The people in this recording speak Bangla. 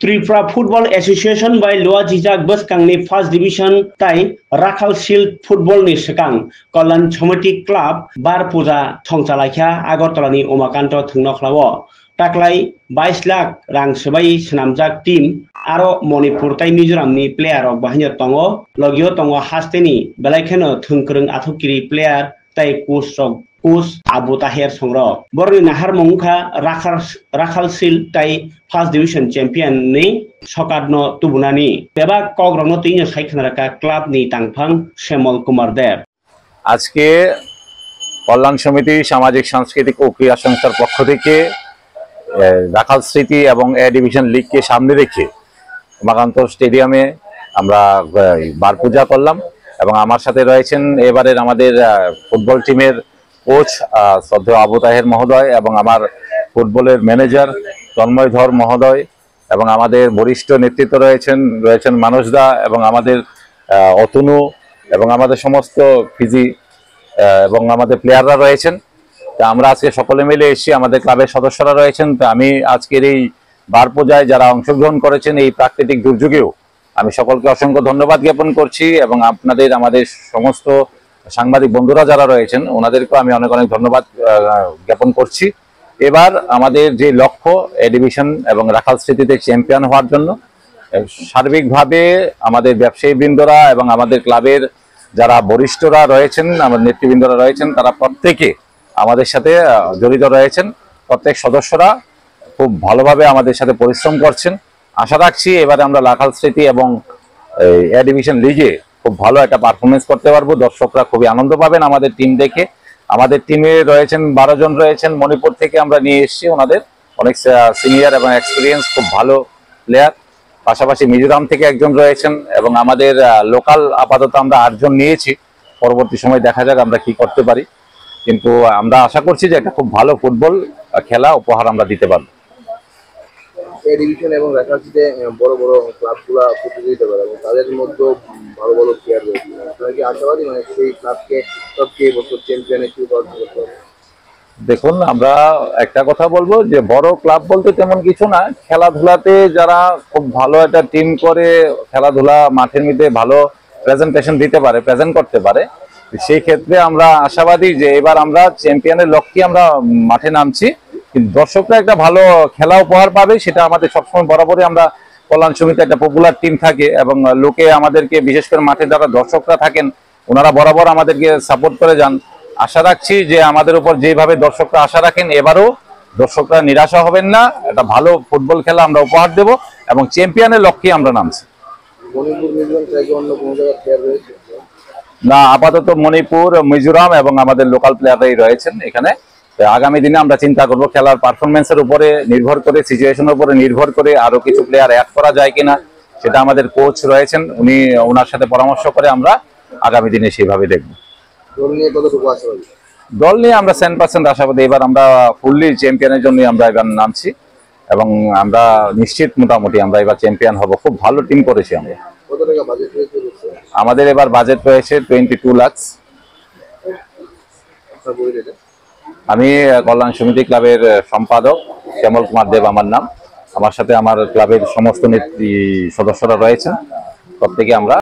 त्रिपुरा फुटबल एसोसिएशन बाय लोआ जिजाक बसकांनि फार्स्ट डिविजन ताई राखाल शिल्ड फुटबल नि सिगां कल्याण समिति क्लाब बारपुजा संचालायखा आगरतलानि उमाकान्त थुंनख्लावो टाक्लाय 22 लाख रां सोबाय सनामजाक टीम आरो मणिपुर ताई मिजोरामनि प्लेयार रक बाहायनो तंगो लगियो तंगो हास्तेनि बेलायखेनो थुंख्रों आथुकिरि प्लेयार ताई कोच आबु ताहेर संग्रह बरनि नाहार मंगखा राखाल शिल्ड ताई फार्स्ट डिविजन चैंपियन नि सकादनो तुबुनानि बेबा कग्रनो तीन साइखनाराका क्लाब नि तांफां श्यामल कुमार देव आज के कल्याण समिति सामाजिक सांस्कृतिक और क्रीड़ा संस्थार पक्ष থেকে রাখাল স্মৃতি এবং এ ডিভিশন লীগ কে সামনে রেখে উমাকান্ত স্টেডিয়ামে আমরা বার পূজা করলাম এবং আমার সাথে রয়েছেন এবারের আমাদের ফুটবল টিমের কোচ শ্রদ্ধেয় আবু তাহের মহোদয় এবং আমার ফুটবলের ম্যানেজার তন্ময় ধর মহোদয় এবং আমাদের বরিষ্ঠ নেতৃত্ব রয়েছেন মানুষদা এবং আমাদের অতনু এবং আমাদের সমস্ত ফিজি এবং আমাদের প্লেয়াররা রয়েছেন। তা আমরা আজকে সকলে মিলে এসেছি, আমাদের ক্লাবের সদস্যরা রয়েছেন। তো আমি আজকের এই বার পূজায় যারা অংশগ্রহণ করেছেন এই প্রাকৃতিক দুর্যোগেও আমি সকলকে অসংখ্য ধন্যবাদ জ্ঞাপন করছি এবং আমাদের সমস্ত সাংবাদিক বন্ধুরা যারা রয়েছেন ওনাদেরকেও আমি অনেক ধন্যবাদ জ্ঞাপন করছি। এবার আমাদের যে লক্ষ্য এ ডিভিশন এবং রাখাল স্মৃতিতে চ্যাম্পিয়ন হওয়ার জন্য সার্বিকভাবে আমাদের ব্যবসায়ী বৃন্দরা এবং আমাদের ক্লাবের যারা বরিষ্ঠরা রয়েছেন আমাদের নেতৃবৃন্দরা রয়েছেন তারা প্রত্যেকে আমাদের সাথে জড়িত রয়েছেন। প্রত্যেক সদস্যরা খুব ভালোভাবে আমাদের সাথে পরিশ্রম করছেন। আশা রাখছি এবারে আমরা রাখাল স্মৃতি এবং এ ডিভিশন লিগে খুব ভালো একটা পারফরমেন্স করতে পারবো। দর্শকরা খুবই আনন্দ পাবেন আমাদের টিম দেখে। আমাদের টিমে রয়েছেন 12 জন রয়েছেন, মণিপুর থেকে আমরা নিয়ে এসেছি ওনাদের অনেক সিনিয়র এবং এক্সপিরিয়েন্স খুব ভালো প্লেয়ার। পাশাপাশি মিজোরাম থেকে একজন রয়েছেন এবং আমাদের লোকাল আপাতত আমরা 8 জন নিয়েছি। পরবর্তী সময় দেখা যাক আমরা কি করতে পারি, কিন্তু আমরা আশা করছি যে একটা খুব ভালো ফুটবল খেলা উপহার আমরা দিতে পারবো। এই ডিভিশন এবং রাখালসিতে বড় বড় ক্লাবগুলো প্রতিযোগিতা করে এবং তাদের মধ্যে ভালো ভালো প্লেয়ার রয়েছে। আপনারা কি আশাবাদী মানে সেই ক্লাবকে সবচেয়ে বছর চ্যাম্পিয়নে কি করতে পারবে? দেখুন, আমরা একটা কথা বলবো যে বড় ক্লাব বলতে তেমন কিছু না, খেলাধুলাতে যারা খুব ভালো একটা টিম করে খেলাধুলা মাঠের মধ্যে ভালো প্রেজেন্টেশন দিতে পারে, প্রেজেন্ট করতে পারে, সেই ক্ষেত্রে আমরা আশাবাদী যে এবার আমরা চ্যাম্পিয়নের লক্ষ্যে আমরা মাঠে নামছি। কিন্তু দর্শকরা একটা ভালো খেলা উপহার পাবে সেটা আমাদের সবসময় বরাবরই আমরা কল্যাণ সমিতি একটা পপুলার টিম থাকে এবং লোকে আমাদেরকে বিশেষ করে মাঠে যারা দর্শকরা থাকেন ওনারা বরাবর আমাদেরকে সাপোর্ট করে যান। আশা রাখছি যে আমাদের উপর যেভাবে দর্শকরা আশা রাখেন এবারও দর্শকরা নিরাশা হবেন না, একটা ভালো ফুটবল খেলা আমরা উপহার দেব এবং চ্যাম্পিয়নের লক্ষ্যে আমরা নামছি। না, আপাতত মণিপুর, মিজোরাম এবং আমাদের লোকাল প্লেয়াররাই রয়েছেন এখানে। আগামী দিনে আমরা চিন্তা করব খেলার পারফরমেন্সের উপরে নির্ভর করে, সিচুয়েশনের উপরে নির্ভর করে আরো কিছু প্লেয়ার অ্যাড করা যায় কিনা সেটা আমাদের কোচ রয়েছেন, ওনার সাথে পরামর্শ করে আমরা আগামী দিনে সেইভাবে দেখব। দল নিয়ে আমরা 100% আশাবাদী। এবার আমরা ফুললি চ্যাম্পিয়নের জন্য আমরা এবার নামছি এবং আমরা নিশ্চিত মোটামুটি আমরা এবার চ্যাম্পিয়ন হব। খুব ভালো টিম করেছি আমরা। আমাদের এবার বাজেট রয়েছে 22 লাখ। আমি কল্যাণ সমিতি ক্লাবের সম্পাদক শ্যামল কুমার দেব আমার নাম। আমার সাথে আমার ক্লাবের সমস্ত সদস্যরা রয়েছেন, প্রত্যেকে আমরা